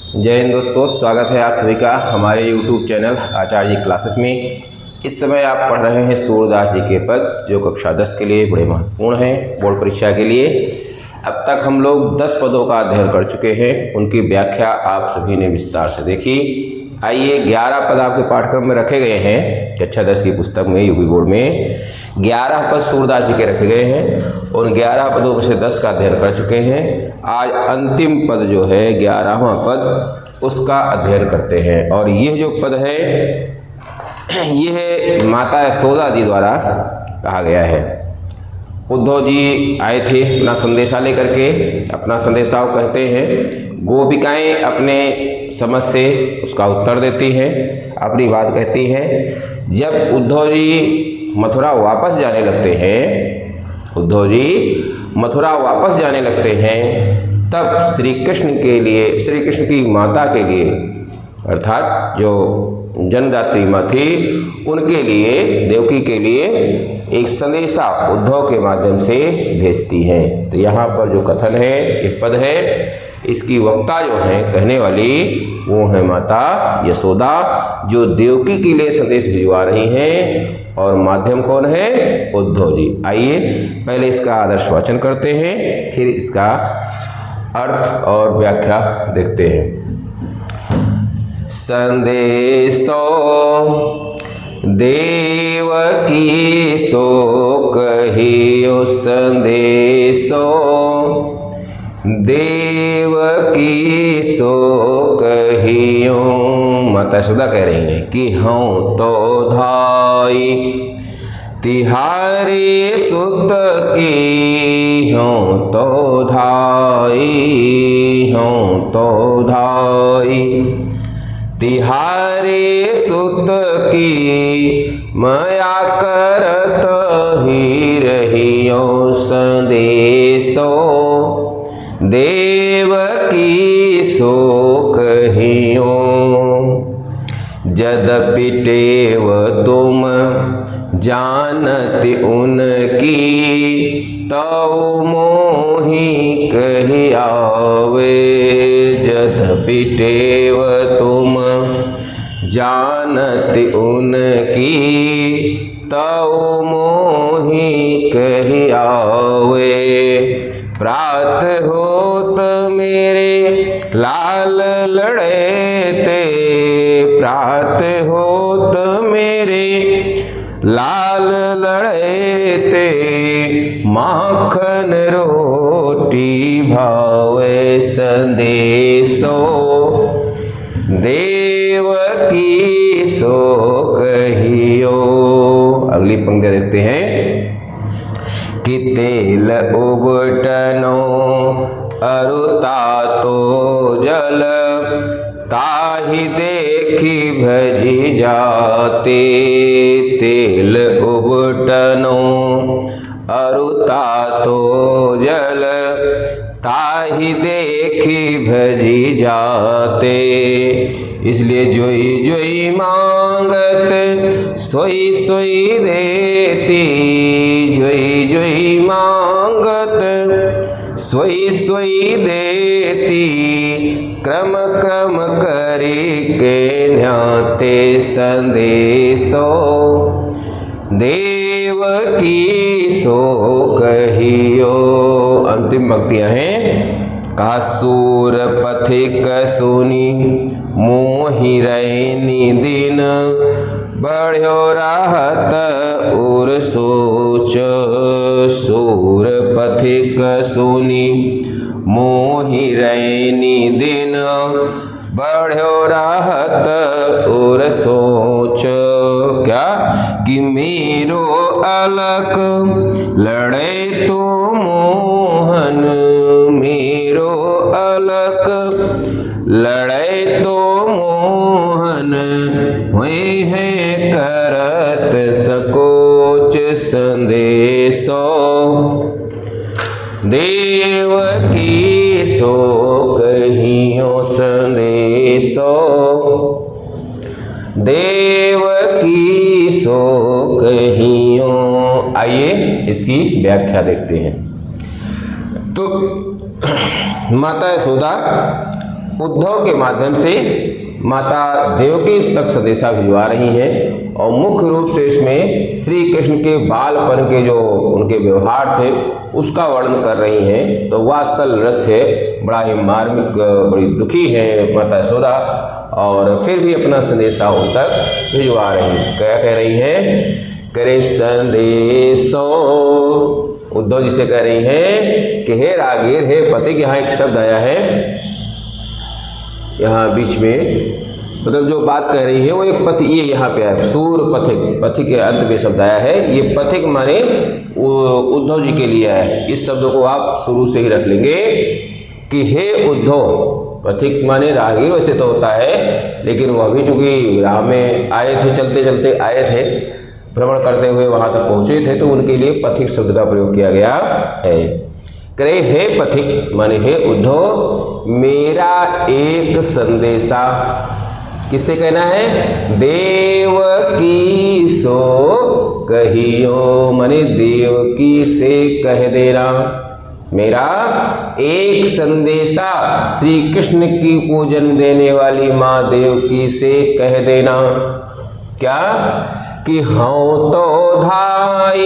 जय हिंद दोस्तों, स्वागत है आप सभी का हमारे YouTube चैनल आचार्य जी क्लासेस में। इस समय आप पढ़ रहे हैं सूरदास जी के पद, जो कक्षा 10 के लिए बड़े महत्वपूर्ण हैं बोर्ड परीक्षा के लिए। अब तक हम लोग 10 पदों का अध्ययन कर चुके हैं, उनकी व्याख्या आप सभी ने विस्तार से देखी। आइए 11 पद आपके पाठ्यक्रम में रखे गए हैं। कक्षा 10 की पुस्तक में यूपी बोर्ड में 11 पद सूरदास जी के रखे गए हैं। उन 11 पदों में से 10 का अध्ययन कर चुके हैं। आज अंतिम पद जो है 11वां पद, उसका अध्ययन करते हैं। और यह जो पद है यह माता यशोदा जी द्वारा कहा गया है। उद्धव जी आए थे अपना संदेशा लेकर के, अपना संदेशा वो कहते हैं। गोपिकाएं अपने समझ से उसका उत्तर देती हैं, अपनी बात कहती हैं। जब उद्धव जी मथुरा वापस जाने लगते हैं, उद्धव जी मथुरा वापस जाने लगते हैं, तब श्री कृष्ण के लिए, श्री कृष्ण की माता के लिए, अर्थात जो जनदात्री माँ थी उनके लिए, देवकी के लिए एक संदेशा उद्धव के माध्यम से भेजती हैं। तो यहाँ पर जो कथन है, ये पद है, इसकी वक्ता जो है, कहने वाली वो है माता यशोदा, जो देवकी के लिए संदेश भिजवा रही हैं। और माध्यम कौन है? उद्धव जी। आइए पहले इसका आदर्श वाचन करते हैं, फिर इसका अर्थ और व्याख्या देखते हैं। संदेशो देवकी सो कहियो, संदेशो देवकी सो कहियो। माता यशोदा कह रही हैं कि हूँ तो धाई तिहारे सुत की, हूँ तो धाई, हूँ तो धाई तिहारे सुत की, माया करत ही रहियो। संदेशो देवकी सो कहियो, यद्यपि टेव तुम जानती उनकी, तौ मोहि कहि आवे। यद्यपि टेव तुम जानती उनकी, तौ मोहि कहि आवे। प्रात होत मेरे लाल लड़े ते, प्रात होत मेरे लाल लड़े ते, माखन रोटी भावे। संदेशो देवकी सो कहियो। अगली पंक्ति देखते हैं कि तेल उबटनो अरुता तो जल, ताहि देखी भजी जाते। तेल उबटनो अरुता तो जल, ताहि देखी भजी जाते। इसलिए जोई जोई मांगत सोई सोई देती, जोई जोई मांगत सोई सोई देती, क्रम क्रम करी के न्याते। संदेशो देवकी सो कहियो। अंतिम पंक्तियां हैं। कासूर पथिक सुनी मोहि रैनी दिन, बढ़्यो राहत उर सोच। सूर पथिक सुनी मोहि रैनी दिन, बढ़्यो राहत उर सोच। क्या कि मेरो अलक लड़े तो मोहन, मेरो अलक लड़े तो मोहन, हुए हैं करत सकोच। संदेशो देवकी सो कहियो, संदेशो देवकी सो कहियो। आइए इसकी व्याख्या देखते हैं। तो माता यशोदा उद्धव के माध्यम से माता देवकी तक संदेशा भिजवा रही हैं और मुख्य रूप से इसमें श्री कृष्ण के बालपन के जो उनके व्यवहार थे उसका वर्णन कर रही हैं। तो वात्सल रस है, बड़ा ही मार्मिक, बड़ी दुखी है माता यशोदा, और फिर भी अपना संदेशा उन तक भिजवा रही हैं। क्या कह रही हैं? करे संदेशो, उद्धव जी से कह रही हैं कि हे रागीर, हे पथिक। यहाँ एक शब्द आया है यहाँ बीच में, मतलब जो बात कह रही है वो एक पथिक, ये यहाँ पे आया सूर पथिक, पथिक के अंत में शब्द आया है। ये पथिक माने उद्धव जी के लिए है। इस शब्द को आप शुरू से ही रख लेंगे कि हे उद्धव। पथिक माने राहगीर वैसे तो होता है, लेकिन वह भी चूंकि राह में आए थे, चलते चलते आए थे, भ्रमण करते हुए वहाँ तक पहुँचे थे, तो उनके लिए पथिक शब्द का प्रयोग किया गया है। करे हे पथिक माने हे उद्धव, मेरा एक संदेशा, किससे कहना है? देवकी सो कहियो, माने देवकी से कह देना। मेरा एक संदेशा श्री कृष्ण की को जन्म देने वाली माँ देवकी से कह देना। क्या? कि हूँ तो धाई।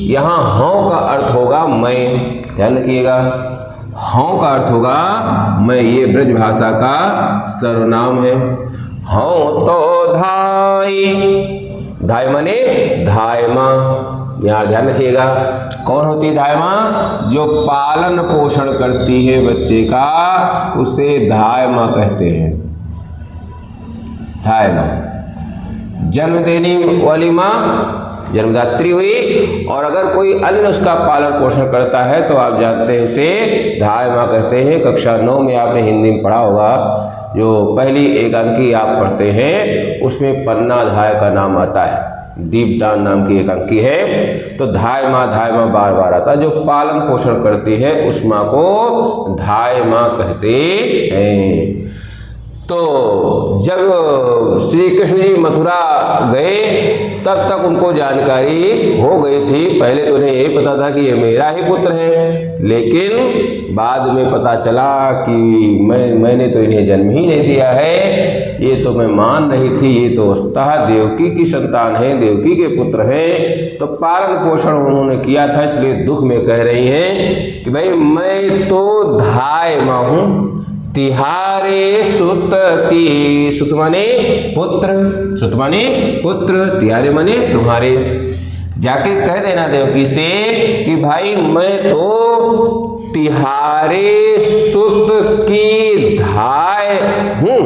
यहाँ हूँ का अर्थ होगा मैं, ध्यान रखिएगा। हूँ का अर्थ होगा मैं, ये ब्रज भाषा का सर्वनाम है। हूँ तो धाई, धाई माने धाय माँ। यहाँ ध्यान रखिएगा, कौन होती है धाय माँ? जो पालन पोषण करती है बच्चे का, उसे धाय माँ कहते हैं। धाय माँ जन्म देने वाली माँ जन्मदात्री हुई, और अगर कोई अन्य उसका पालन पोषण करता है तो आप जानते हैं उसे धाय माँ कहते हैं। कक्षा 9 में आपने हिंदी में पढ़ा होगा, जो पहली एक अंकी आप पढ़ते हैं उसमें पन्ना धाय का नाम आता है, दीपदान नाम की एक अंकी है। तो धाय माँ बार बार आता है। जो पालन पोषण करती है उस माँ को धाय माँ कहते हैं। तो जब श्री कृष्ण जी मथुरा गए तब तक उनको जानकारी हो गई थी। पहले तो उन्हें यही पता था कि ये मेरा ही पुत्र है, लेकिन बाद में पता चला कि मैंने तो इन्हें जन्म ही नहीं दिया है, ये तो मैं मान रही थी, ये तो वस्तुतः देवकी की संतान है, देवकी के पुत्र हैं। तो पालन पोषण उन्होंने किया था, इसलिए दुख में कह रही हैं कि भाई मैं तो धाय माँ हूँ, तिहारे सुत की। सुत माने पुत्र, सुत माने पुत्र, तिहारे माने तुम्हारे। जाके कह देना देवकी से कि भाई मैं तो तिहारे सुत की धाय हूँ।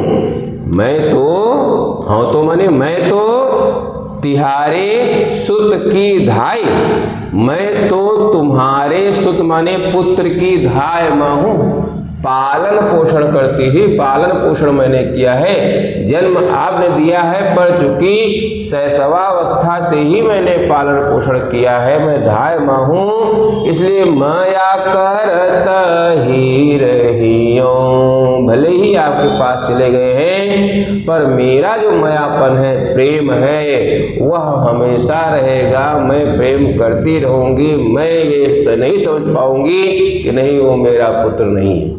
मैं तो, हाँ तो माने मैं तो तिहारे सुत की धाय, मैं तो तुम्हारे सुत माने पुत्र की धाय माँ हूँ। पालन पोषण करती ही, पालन पोषण मैंने किया है। जन्म आपने दिया है, पर चूंकि शैशवावस्था से ही मैंने पालन पोषण किया है, मैं धाय माँ हूँ, इसलिए माया करत ही रहियों। भले ही आपके पास चले गए हैं, पर मेरा जो मायापन है, प्रेम है, वह हमेशा रहेगा। मैं प्रेम करती रहूँगी। मैं ये नहीं समझ पाऊँगी कि नहीं वो मेरा पुत्र नहीं है।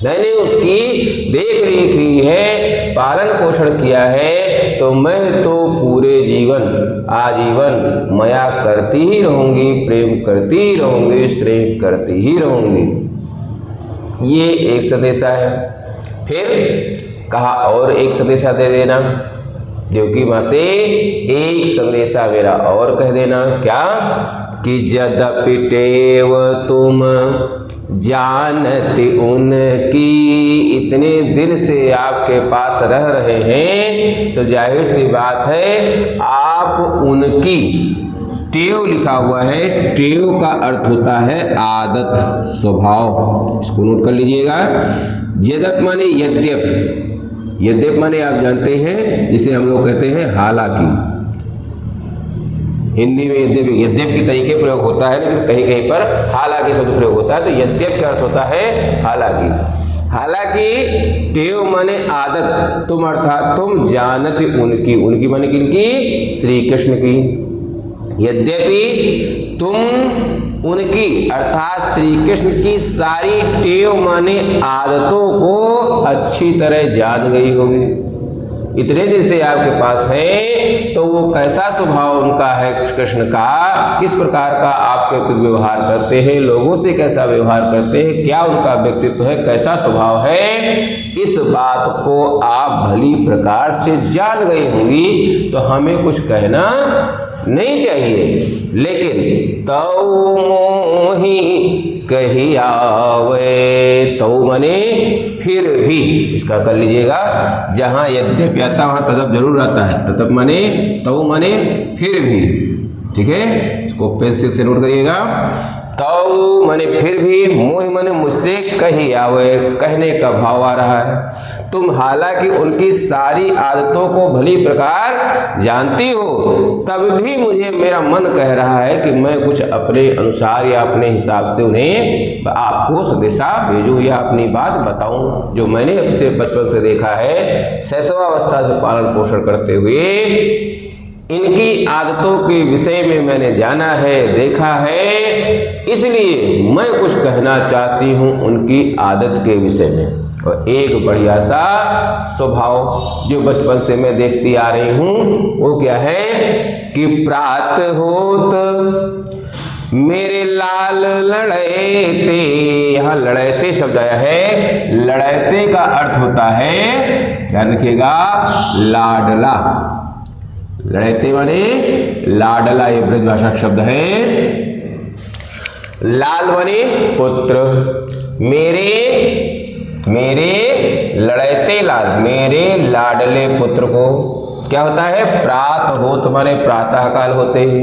मैंने उसकी देख रेख की है, पालन पोषण किया है, तो मैं तो पूरे जीवन आजीवन माया करती ही रहूँगी, प्रेम करती ही रहूँगी, स्नेह करती ही रहूँगी। ये एक संदेशा है। फिर कहा और एक संदेशा दे देना देवकी माँ से, एक संदेशा मेरा और कह देना। क्या? कि यद्यपि टेव तुम जानती उनकी, इतने दिन से आपके पास रह रहे हैं तो जाहिर सी बात है आप उनकी, टेव लिखा हुआ है, टेव का अर्थ होता है आदत, स्वभाव, इसको नोट कर लीजिएगा। यद्यप माने यद्यप, यद्यप माने आप जानते हैं जिसे हम लोग कहते हैं हालांकि। हिंदी में यद्यप की तरीके प्रयोग होता है, लेकिन कहीं कहीं पर हालांकि शब्द प्रयोग होता है। तो यद्यप का अर्थ होता है हालांकि। हालांकि टेव माने आदत, तुम अर्थात तुम जानत उनकी, उनकी माने किनकी? श्री कृष्ण की। यद्यपि तुम उनकी अर्थात श्री कृष्ण की सारी टेव माने आदतों को अच्छी तरह जान गई होगी। इतने दिन से आपके पास है तो वो कैसा स्वभाव उनका है कृष्ण का, किस प्रकार का आपके प्रति व्यवहार करते हैं, लोगों से कैसा व्यवहार करते हैं, क्या उनका व्यक्तित्व है, कैसा स्वभाव है, इस बात को आप भली प्रकार से जान गई होंगी। तो हमें कुछ कहना नहीं चाहिए। लेकिन तौ मोहि कही आवे, तौ मने फिर भी, इसका कर लीजिएगा, जहाँ यद्यपि आता वहाँ तदप जरूर आता है। तदप मने तौ मने फिर भी, ठीक है, इसको पेंसिल से नोट करिएगा। तौ मने फिर भी, मोहि मने मुझसे कही आवे, कहने का भाव आ रहा है। तुम हालांकि उनकी सारी आदतों को भली प्रकार जानती हो, तब भी मुझे मेरा मन कह रहा है कि मैं कुछ अपने अनुसार या अपने हिसाब से उन्हें आपको संदेशा भेजूं या अपनी बात बताऊं, जो मैंने अपने बचपन से देखा है, शैशवावस्था से पालन पोषण करते हुए इनकी आदतों के विषय में मैंने जाना है, देखा है, इसलिए मैं कुछ कहना चाहती हूँ उनकी आदत के विषय में। और एक बढ़िया सा स्वभाव जो बचपन से मैं देखती आ रही हूँ वो क्या है कि प्रात होत मेरे लाल लड़ैते, यहाँ लड़ैते शब्द आया है। लड़ैते का अर्थ होता है, ध्यान रखिएगा, लाडला। लड़ैते माने लाडला, ये ब्रजभाषा शब्द है। लाल माने पुत्र, मेरे लड़ैते लाल, मेरे लाडले पुत्र को क्या होता है, प्रात होत माने प्रातः काल होते ही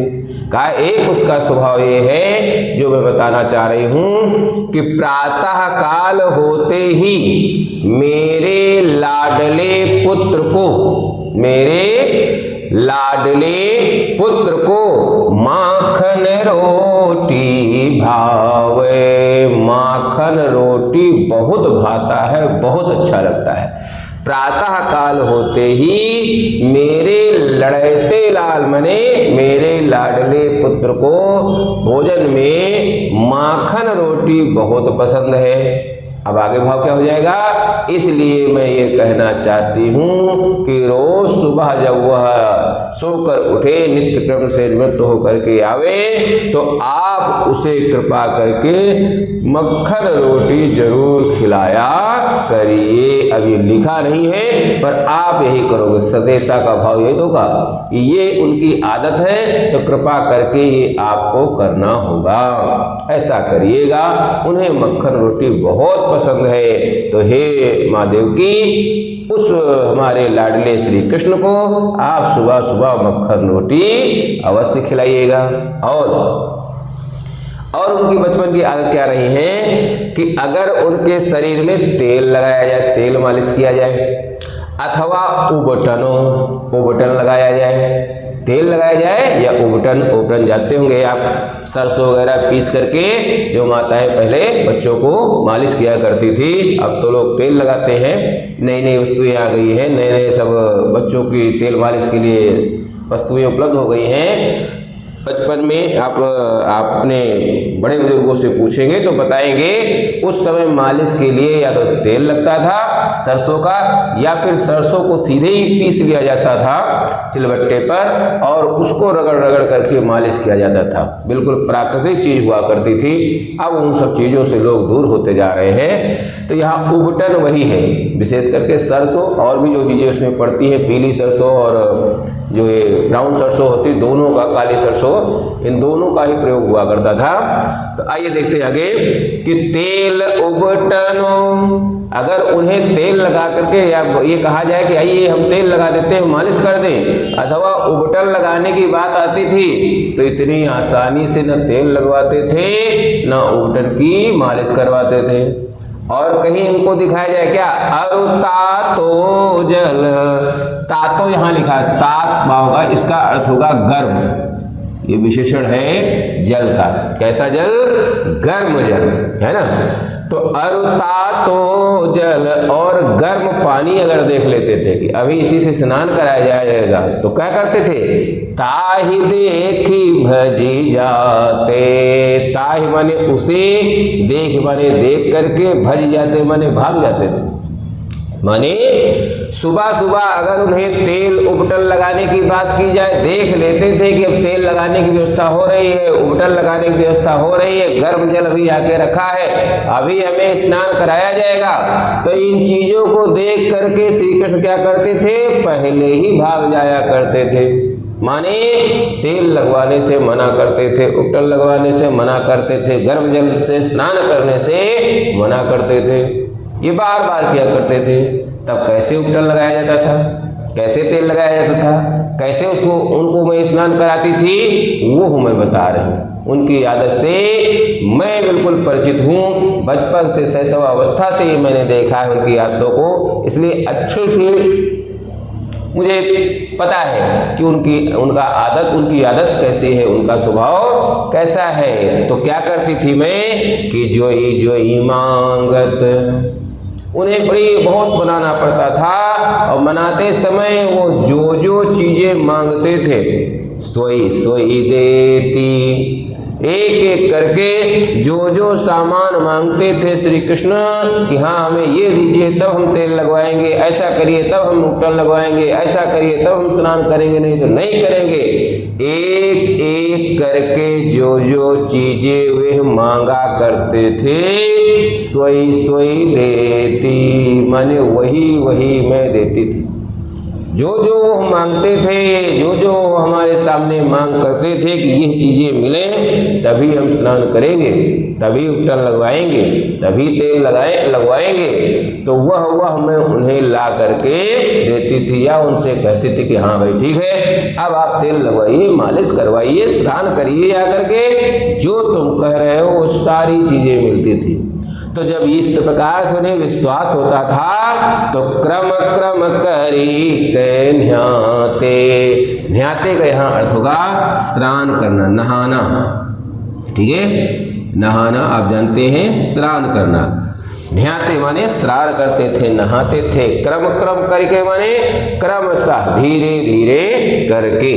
का एक उसका स्वभाव ये है जो मैं बताना चाह रही हूं कि प्रातः काल होते ही मेरे लाडले पुत्र को, मेरे लाडले पुत्र को माखन रोटी भावे, माखन रोटी बहुत भाता है, बहुत अच्छा लगता है। प्रातः काल होते ही मेरे लड़ैते लाल मने मेरे लाडले पुत्र को भोजन में माखन रोटी बहुत पसंद है। अब आगे भाव क्या हो जाएगा, इसलिए मैं ये कहना चाहती हूँ कि रोज सुबह जब वह सोकर उठे, नित्य क्रम से निवृत्त होकर के आवे, तो आप उसे कृपा करके मक्खन रोटी जरूर खिलाया करिए। अब ये लिखा नहीं है पर आप यही करोगे, संदेशा का भाव यही होगा कि ये उनकी आदत है तो कृपा करके ये आपको करना होगा, ऐसा करिएगा। उन्हें मक्खन रोटी बहुत पसंद है, तो हे महादेव की उस हमारे लाडले श्री कृष्ण को आप सुबह सुबह मक्खन रोटी अवश्य खिलाइएगा। और उनकी बचपन की आदत क्या रही है कि अगर उनके शरीर में तेल लगाया जाए, तेल मालिश किया जाए, अथवा उबटन लगाया जाए, तेल लगाया जाए या उबटन जानते होंगे आप, सरसों वगैरह पीस करके जो माताएं पहले बच्चों को मालिश किया करती थी, अब तो लोग तेल लगाते हैं। नई नई वस्तुएं आ गई हैं, नए नए सब बच्चों की तेल मालिश के लिए वस्तुएं उपलब्ध हो गई हैं। बचपन में आप अपने बड़े बुजुर्गों से पूछेंगे तो बताएंगे उस समय मालिश के लिए या तो तेल लगता था सरसों का, या फिर सरसों को सीधे ही पीस लिया जाता था सिलबट्टे पर और उसको रगड़ रगड़ करके मालिश किया जाता था। बिल्कुल प्राकृतिक चीज हुआ करती थी। अब उन सब चीज़ों से लोग दूर होते जा रहे हैं। तो यहाँ उबटन वही है, विशेष करके सरसों और भी जो चीज़ें उसमें पड़ती है, पीली सरसों और जो ये ब्राउन सरसों होती, दोनों का, काली सरसों, इन दोनों का ही प्रयोग हुआ करता था। तो आइए देखते हैं आगे कि तेल उबटनो, अगर उन्हें तेल लगा करके या ये कहा जाए कि आइए हम तेल लगा देते हैं, मालिश कर दें, अथवा उबटन लगाने की बात आती थी तो इतनी आसानी से न तेल लगवाते थे न उबटन की मालिश करवाते थे। और कहीं इनको दिखाया जाए क्या, अरु तातो जल, तातो यहाँ लिखा है, तात होगा, इसका अर्थ होगा गर्म। ये विशेषण है जल का, कैसा जल, गर्म जल है ना। तो अरुता तो जल और गर्म पानी अगर देख लेते थे कि अभी इसी से स्नान कराया जाएगा, तो क्या करते थे, ताहि देखी भजी जाते। ताहि माने उसे, देख माने देख करके, भज जाते माने भाग जाते थे। माने सुबह सुबह अगर उन्हें तेल उबटन लगाने की बात की जाए, देख लेते थे कि अब तेल लगाने की व्यवस्था हो रही है, उबटन लगाने की व्यवस्था हो रही है, गर्म जल अभी आके रखा है, अभी हमें स्नान कराया जाएगा। तो इन चीजों को देख करके श्री कृष्ण क्या करते थे, पहले ही भाग जाया करते थे। माने तेल लगवाने से मना करते थे, उबटन लगवाने से मना करते थे, गर्म जल से स्नान करने से मना करते थे, ये बार बार किया करते थे। तब कैसे उबटन लगाया जाता था, कैसे तेल लगाया जाता था, कैसे उसको उनको मैं स्नान कराती थी, वो मैं बता रही हूँ। उनकी आदत से मैं बिल्कुल परिचित हूँ, बचपन से शैशवावस्था से ये मैंने देखा है उनकी आदतों को, इसलिए अच्छे से मुझे पता है कि उनकी आदत कैसी है, उनका स्वभाव कैसा है। तो क्या करती थी मैं कि जोई जोई मांगत, उन्हें बहुत बनाना पड़ता था, और मनाते समय वो जो जो चीजें मांगते थे सोई सोई देती। एक एक करके जो जो सामान मांगते थे श्री कृष्ण कि हाँ हमें ये दीजिए तब हम तेल लगवाएंगे, ऐसा करिए तब हम उबटन लगवाएंगे, ऐसा करिए तब हम स्नान करेंगे, नहीं तो नहीं करेंगे। एक एक करके जो जो चीजें वे मांगा करते थे, सोई सोई देती, माने वही वही मैं देती थी। जो जो वो मांगते थे, जो जो हमारे सामने मांग करते थे कि ये चीज़ें मिलें तभी हम स्नान करेंगे, तभी उबटन लगवाएंगे, तभी तेल लगवाएंगे, तो वह मैं उन्हें ला करके देती थी, या उनसे कहती थी कि हाँ भाई ठीक है, अब आप तेल लगवाइए, मालिश करवाइए, स्नान करिए, या करके जो तुम कह रहे हो वो सारी चीज़ें मिलती थी। तो जब इस प्रकार से उन्हें विश्वास होता था तो क्रम क्रम करी के न्याते, न्याते का यहाँ अर्थ होगा स्नान करना, नहाना, ठीक है, नहाना आप जानते हैं, स्नान करना। न्याते माने स्नान करते थे, नहाते थे, क्रम क्रम करके माने क्रमशः धीरे धीरे करके।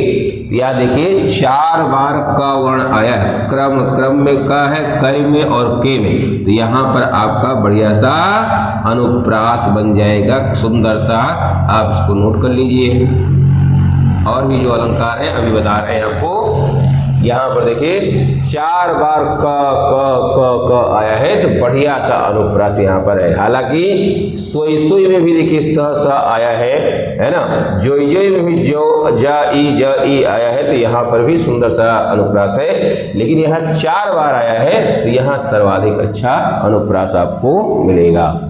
या देखिए 4 बार का वर्ण आया है, क्रम में का है, कर में और के में, तो यहाँ पर आपका बढ़िया सा अनुप्रास बन जाएगा, सुंदर सा, आप इसको नोट कर लीजिए। और भी जो अलंकार है अभी बता रहे हैं आपको, यहाँ पर देखिए 4 बार क आया है, तो बढ़िया सा अनुप्रास यहाँ पर है। हालांकि सोई सोई में भी देखिए स आया है ना, जोई जोई में भी जो ज ई आया है, तो यहाँ पर भी सुंदर सा अनुप्रास है। लेकिन यहाँ 4 बार आया है, तो यहाँ सर्वाधिक अच्छा अनुप्रास आपको मिलेगा।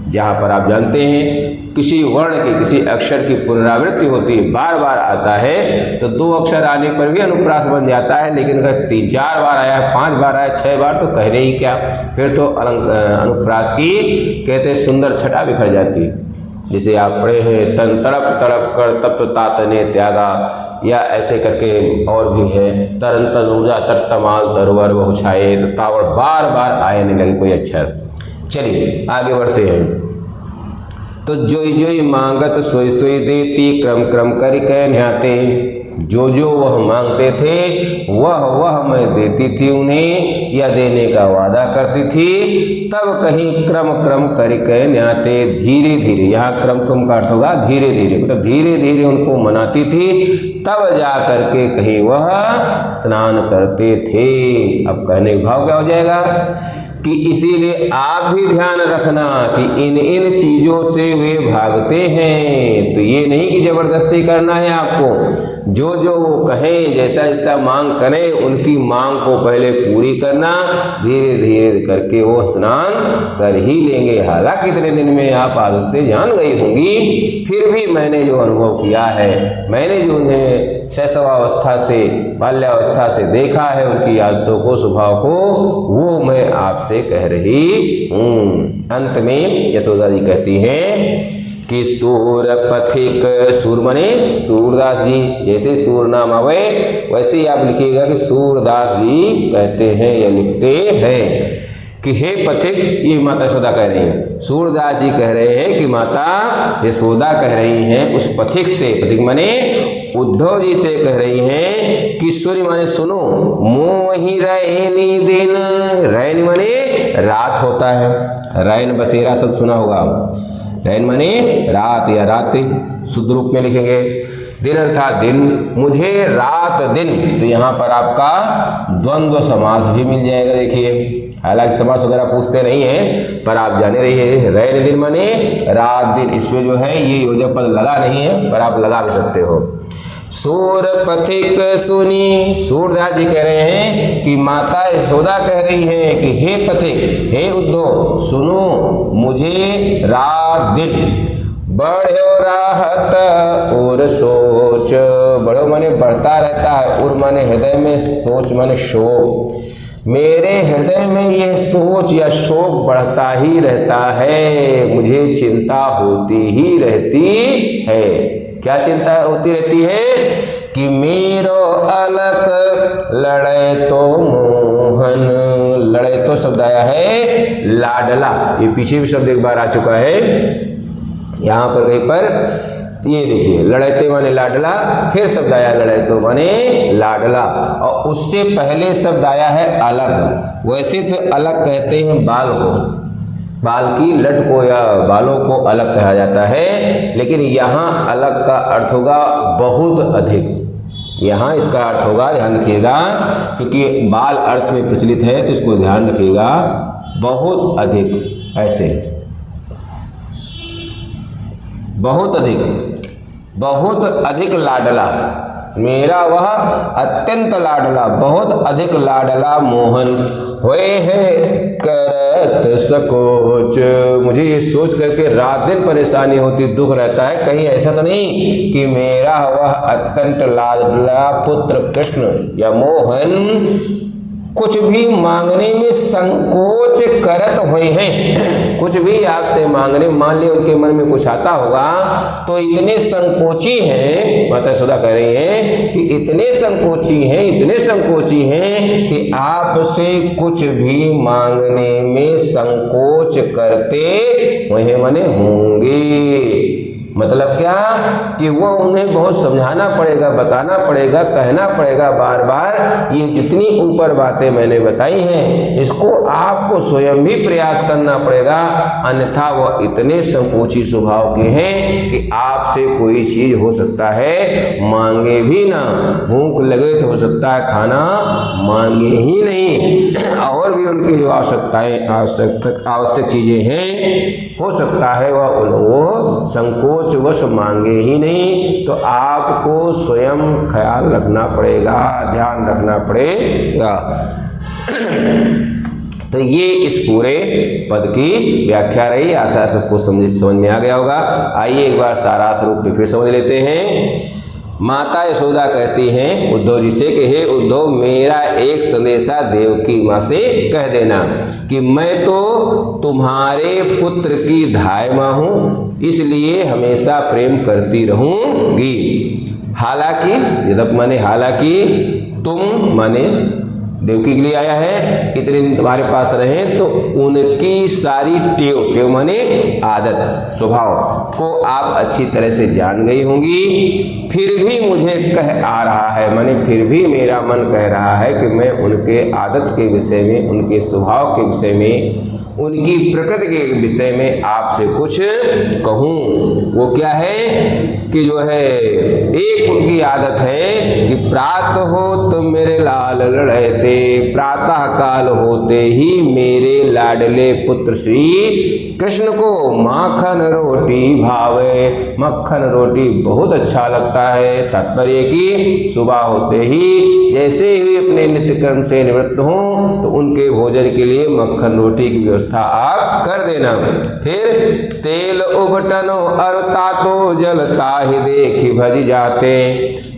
जहाँ पर आप जानते हैं किसी वर्ण की, किसी अक्षर की पुनरावृत्ति होती है, बार बार आता है, तो 2 अक्षर आने पर भी अनुप्रास बन जाता है। लेकिन अगर 3-4 बार आया, 5 बार आया, 6 बार, तो कहने ही क्या, फिर तो अनुप्रास की कहते सुंदर छटा बिखर जाती है। जैसे आप पढ़े हैं, तन तड़प तड़प कर तप तातने त्यागा, या ऐसे करके और भी है, तरन तनूजा तट तमाल तरवर बहु छाए, तो तावड़ बार बार आए नहीं लगे कोई अक्षर। चलिए आगे बढ़ते हैं। तो जोई जोई मांगत सोई सोई देती, क्रम क्रम करके न्याते, जो जो वह मांगते थे वह मैं देती थी उन्हें, या देने का वादा करती थी। तब कहीं क्रम क्रम करके न्याते, धीरे धीरे, यहाँ क्रम क्रम का अर्थ होगा धीरे धीरे, मतलब धीरे धीरे उनको मनाती थी, तब जा करके कहीं वह स्नान करते थे। अब कहने का भाव क्या हो जाएगा कि इसीलिए आप भी ध्यान रखना कि इन चीज़ों से वे भागते हैं। तो ये नहीं कि जबरदस्ती करना है आपको, जो जो वो कहें, जैसा जैसा मांग करें, उनकी मांग को पहले पूरी करना, धीरे धीरे करके वो स्नान कर ही लेंगे। हालांकि इतने दिन में आप आदतें जान गई होंगी, फिर भी मैंने जो अनुभव किया है, मैंने जो उन्हें शैशवावस्था से, बाल्यावस्था से देखा है, उनकी आदतों को, स्वभाव को, वो मैं आपसे कह रही हूँ। अंत में यशोदा जी कहती हैं कि सूर पथिक, सूर मने सूरदास जी, जैसे सूर नाम आवे वैसे ही आप लिखिएगा कि सूरदास जी कहते हैं या लिखते हैं कि हे पथिक, ये माता यशोदा कह रही हैं, सूरदास जी कह रहे हैं कि माता यशोदा कह रही हैं उस पथिक से, पथिक माने उद्धव जी से कह रही हैं कि सुनि माने सुनो, मोहि रैनी दिन, रैन माने रात होता है, रैन बसेरा सब सुना होगा, रैन माने रात या रात्रि शुद्ध रूप में लिखेंगे, दिन अर्थात दिन, मुझे रात दिन, तो यहाँ पर आपका द्वंद्व समास भी मिल जाएगा। देखिए हालांकि समास वगैरह पूछते नहीं हैं पर आप जाने रहिए, रैन दिन माने रात दिन, इसमें जो है ये योजक पद लगा नहीं है पर आप लगा भी सकते हो। सूर पथिक सुनी, सूरदास जी कह रहे हैं कि माता यशोदा कह रही है कि हे पथिक, हे उद्धव, सुनो मुझे रात दिन, बढ़ो राहत और सोच, बढ़ो माने बढ़ता रहता है, और माने हृदय में, सोच माने शोक, मेरे हृदय में यह सोच या शोक बढ़ता ही रहता है, मुझे चिंता होती ही रहती है। क्या चिंता होती रहती है कि मेरो अलक लड़े तो मोहन, लड़े तो शब्द आया है लाडला, ये पीछे भी शब्द एक बार आ चुका है, यहाँ पर कहीं पर ये देखिए, लड़ते माने लाडला, फिर शब्द आया लड़े तो माने लाडला, और उससे पहले शब्द आया है अलग। वैसे तो अलग कहते हैं बाल को, बाल की लट को या बालों को अलग कहा जाता है, लेकिन यहाँ अलग का अर्थ होगा बहुत अधिक, यहाँ इसका अर्थ होगा, ध्यान रखिएगा क्योंकि बाल अर्थ में प्रचलित है तो इसको ध्यान रखिएगा, बहुत अधिक, ऐसे बहुत अधिक लाडला, मेरा वह अत्यंत लाडला, बहुत अधिक लाडला मोहन, होए है करत सकोच, मुझे ये सोच करके रात दिन परेशानी होती, दुख रहता है, कहीं ऐसा तो नहीं कि मेरा वह अत्यंत लाडला पुत्र कृष्ण या मोहन कुछ भी मांगने में संकोच करत हुए हैं, कुछ भी आपसे मांगने, मान लिया उनके मन में कुछ आता होगा तो इतने संकोची हैं, माता यशोदा कह रही हैं कि इतने संकोची हैं कि आपसे कुछ भी मांगने में संकोच करते हुए माने होंगे। मतलब क्या कि वो उन्हें बहुत समझाना पड़ेगा, बताना पड़ेगा, कहना पड़ेगा बार बार, ये जितनी ऊपर बातें मैंने बताई हैं इसको आपको स्वयं भी प्रयास करना पड़ेगा, अन्यथा वो इतने संकोची स्वभाव के हैं कि आपसे कोई चीज हो सकता है मांगे भी ना, भूख लगे तो हो सकता है खाना मांगे ही नहीं, और भी उनकी जो आवश्यक चीजें हैं हो सकता है वो संकोच वश मांगे ही नहीं, तो आपको स्वयं ख्याल रखना पड़ेगा, ध्यान रखना पड़ेगा। तो ये इस पूरे पद की व्याख्या रही, आशा सबको समझ में आ गया होगा। आइए एक बार सारा स्वरूप में फिर समझ लेते हैं। माता यशोदा कहती हैं उद्धव जी से कि हे उद्धव, मेरा एक संदेशा देवकी माँ से कह देना कि मैं तो तुम्हारे पुत्र की धाय माँ हूँ, इसलिए हमेशा प्रेम करती रहूँगी। हालांकि, यद्यप माने हालांकि, तुम माने देवकी के लिए आया है, इतने दिन तुम्हारे पास रहे तो उनकी सारी टेव माने आदत, स्वभाव को आप अच्छी तरह से जान गई होंगी, फिर भी मुझे कह आ रहा है, माने फिर भी मेरा मन कह रहा है कि मैं उनके आदत के विषय में, उनके स्वभाव के विषय में, उनकी प्रकृति के विषय में आपसे कुछ कहूँ। वो क्या है कि जो है, एक उनकी आदत है कि प्रातः हो तो मेरे लाल लड़ते, प्रातः काल होते ही मेरे लाडले पुत्र श्री कृष्ण को माखन रोटी भावे, मक्खन रोटी बहुत अच्छा लगता है। तात्पर्य कि सुबह होते ही जैसे ही अपने नित्य कर्म से निवृत्त हों तो उनके भोजन के लिए मक्खन रोटी की व्यवस्था आप कर देना। फिर तेल उबटनो अरता तो जलता ही देखी भज जाते,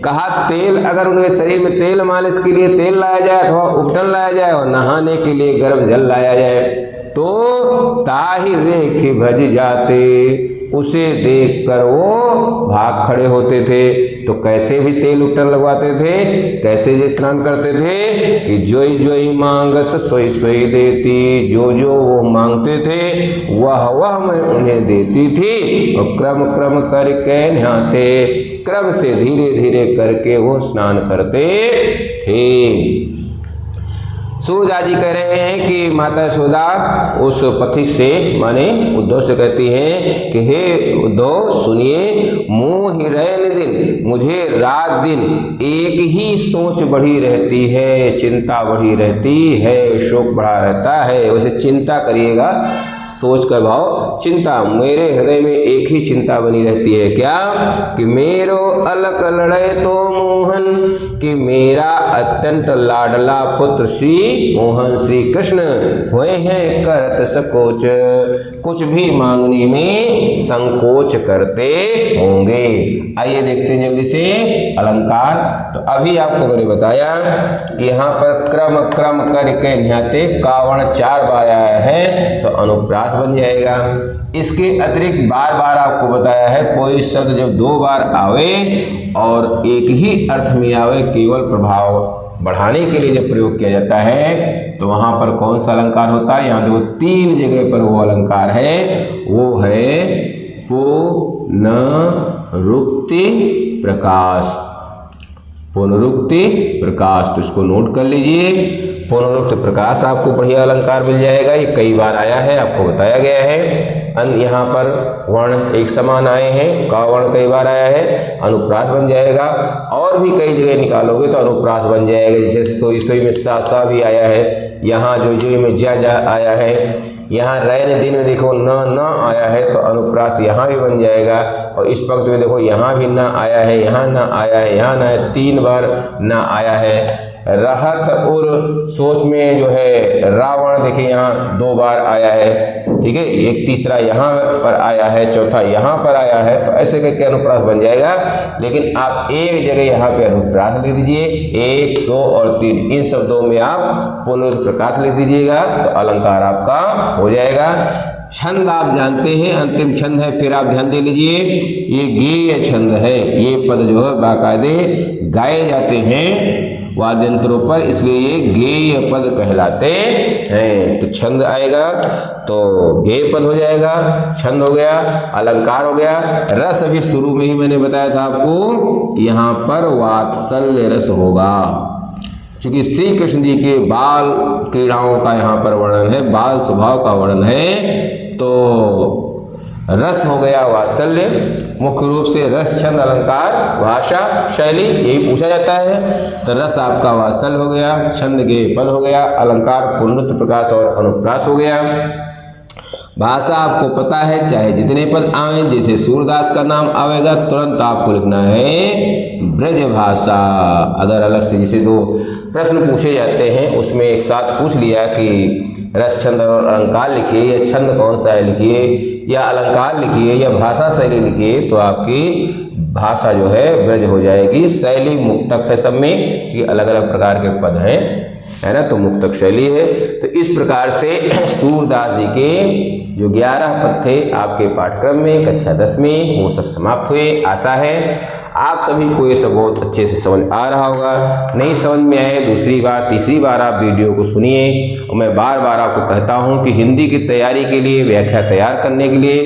कहा तेल, अगर उनके शरीर में तेल मालिश के लिए तेल लाया जाए अथवा उबटन लाया जाए और नहाने के लिए गर्म जल लाया जाए, तो ताहि देख भज जाते, उसे देखकर वो भाग खड़े होते थे। तो कैसे भी तेल उपटन लगवाते थे, कैसे ये स्नान करते थे कि जोई जोई मांगत सोई सोई देती, जो जो वो मांगते थे वह वह मैं उन्हें देती थी। और क्रम क्रम करके नहाते, क्रम से धीरे धीरे करके वो स्नान करते थे। सूरदास जी कह रहे हैं कि माता यशोदा उस पथिक से माने उद्धव से कहती हैं कि हे उद्धव सुनिए, मोहि रैन दिन, मुझे रात दिन एक ही सोच बढ़ी रहती है, चिंता बढ़ी रहती है, शोक बढ़ा रहता है। वैसे चिंता करिएगा, सोच का भाव चिंता, मेरे हृदय में एक ही चिंता बनी रहती है, क्या कि मेरो अलक लड़े तो मोहन, कि मेरा अत्यंत लाडला पुत्र श्री मोहन श्री कृष्ण हुए हैं करत सकोच, कुछ भी मांगने में संकोच करते होंगे। आइए देखते हैं जल्दी से अलंकार। तो अभी आपको मैंने बताया कि यहाँ पर क्रम क्रम करके नहाते कावण 4 बार आया है तो अनुप्रास बन जाएगा। इसके अतिरिक्त बार बार आपको बताया है कोई शब्द जब 2 बार आवे और एक ही अर्थ में आवे, केवल प्रभाव बढ़ाने के लिए जब प्रयोग किया जाता है तो वहाँ पर कौन सा अलंकार होता है। यहाँ देखो 3 जगह पर वो अलंकार है, वो है पुनरुक्ति प्रकाश, पुनरुक्ति प्रकाश। तो इसको नोट कर लीजिए, पुनरुक्त प्रकाश आपको बढ़िया अलंकार मिल जाएगा। ये कई बार आया है, आपको बताया गया है। यहाँ पर वर्ण एक समान आए हैं, का वर्ण कई बार आया है, अनुप्रास बन जाएगा। और भी कई जगह निकालोगे तो अनुप्रास बन जाएगा, जैसे सोई सोई में सा सा भी आया है, यहाँ जो जो में जा जा आया है, यहाँ रैन दिन में देखो न आया है तो अनुप्रास यहाँ भी बन जाएगा। और इस पंक्ति में देखो यहाँ भी न आया है, यहाँ न आया है, यहाँ न 3 बार न आया है। रहत और सोच में जो है रावण देखिए यहाँ 2 बार आया है, ठीक है, एक तीसरा यहाँ पर आया है, चौथा यहाँ पर आया है। तो ऐसे करके अनुप्रास बन जाएगा। लेकिन आप एक जगह यहाँ पे अनुप्रास लिख दीजिए, 1, 2 और 3 इन शब्दों में आप पुनरुक्त प्रकाश लिख दीजिएगा तो अलंकार आपका हो जाएगा। छंद आप जानते हैं, अंतिम छंद है, फिर आप ध्यान दे लीजिए, ये गेय छंद है। ये पद जो है बाकायदे गाए जाते हैं वाद्यंत्रों पर, इसलिए ये गेय पद कहलाते हैं। तो छंद आएगा तो गेय पद हो जाएगा, छंद हो गया, अलंकार हो गया। रस अभी शुरू में ही मैंने बताया था आपको, यहाँ पर वात्सल्य रस होगा, क्योंकि श्री कृष्ण जी के बाल क्रीड़ाओं का यहाँ पर वर्णन है, बाल स्वभाव का वर्णन है। तो रस हो गया वात्सल्य, मुख्य रूप से रस छंद अलंकार भाषा शैली यही पूछा जाता है। तो रस आपका वात्सल्य हो गया, छंद गेय पद हो गया, अलंकार पुनरुक्त प्रकाश और अनुप्रास हो गया। भाषा आपको पता है, चाहे जितने पद आए, जैसे सूरदास का नाम आवेगा तुरंत आपको लिखना है ब्रज भाषा। अगर अलग से जैसे 2 प्रश्न पूछे जाते हैं उसमें एक साथ पूछ लिया कि रस छंद और अलंकार लिखिए, या छंद कौन सा है लिखिए, या अलंकार लिखिए, या भाषा शैली लिखिए, तो आपकी भाषा जो है ब्रज हो जाएगी। शैली मुक्तक है सब में, ये अलग अलग प्रकार के पद हैं, है ना, तो मुक्तक शैली है। तो इस प्रकार से सूरदास जी के जो 11 पद थे आपके पाठ्यक्रम में कक्षा 10 में वो सब समाप्त हुए। आशा है आप सभी को ये सब बहुत अच्छे से समझ आ रहा होगा। नहीं समझ में आए दूसरी बार तीसरी बार आप वीडियो को सुनिए। और मैं बार बार आपको कहता हूँ कि हिंदी की तैयारी के लिए, व्याख्या तैयार करने के लिए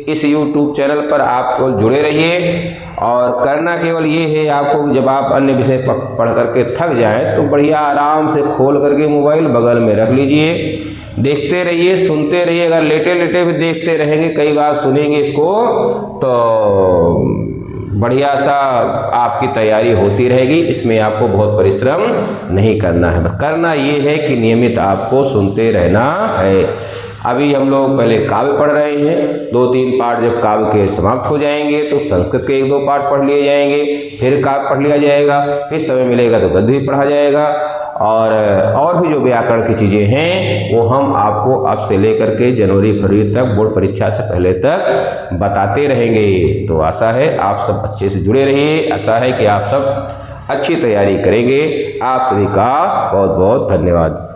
इस YouTube चैनल पर आप जुड़े रहिए। और करना केवल ये है आपको, जब आप अन्य विषय पढ़ करके थक जाएं तो बढ़िया आराम से खोल करके मोबाइल बगल में रख लीजिए, देखते रहिए, सुनते रहिए। अगर लेटे लेटे भी देखते रहेंगे, कई बार सुनेंगे इसको, तो बढ़िया सा आपकी तैयारी होती रहेगी। इसमें आपको बहुत परिश्रम नहीं करना है, बस करना ये है कि नियमित आपको सुनते रहना है। अभी हम लोग पहले काव्य पढ़ रहे हैं, 2-3 पाठ जब काव्य के समाप्त हो जाएंगे तो संस्कृत के 1-2 पाठ पढ़ लिए जाएंगे, फिर काव्य पढ़ लिया जाएगा, फिर समय मिलेगा तो गद्य भी पढ़ा जाएगा। और भी जो व्याकरण की चीज़ें हैं वो हम आपको अब से लेकर के जनवरी फरवरी तक, बोर्ड परीक्षा से पहले तक बताते रहेंगे। तो आशा है आप सब अच्छे से जुड़े रहिए, आशा है कि आप सब अच्छी तैयारी करेंगे। आप सभी का बहुत बहुत धन्यवाद।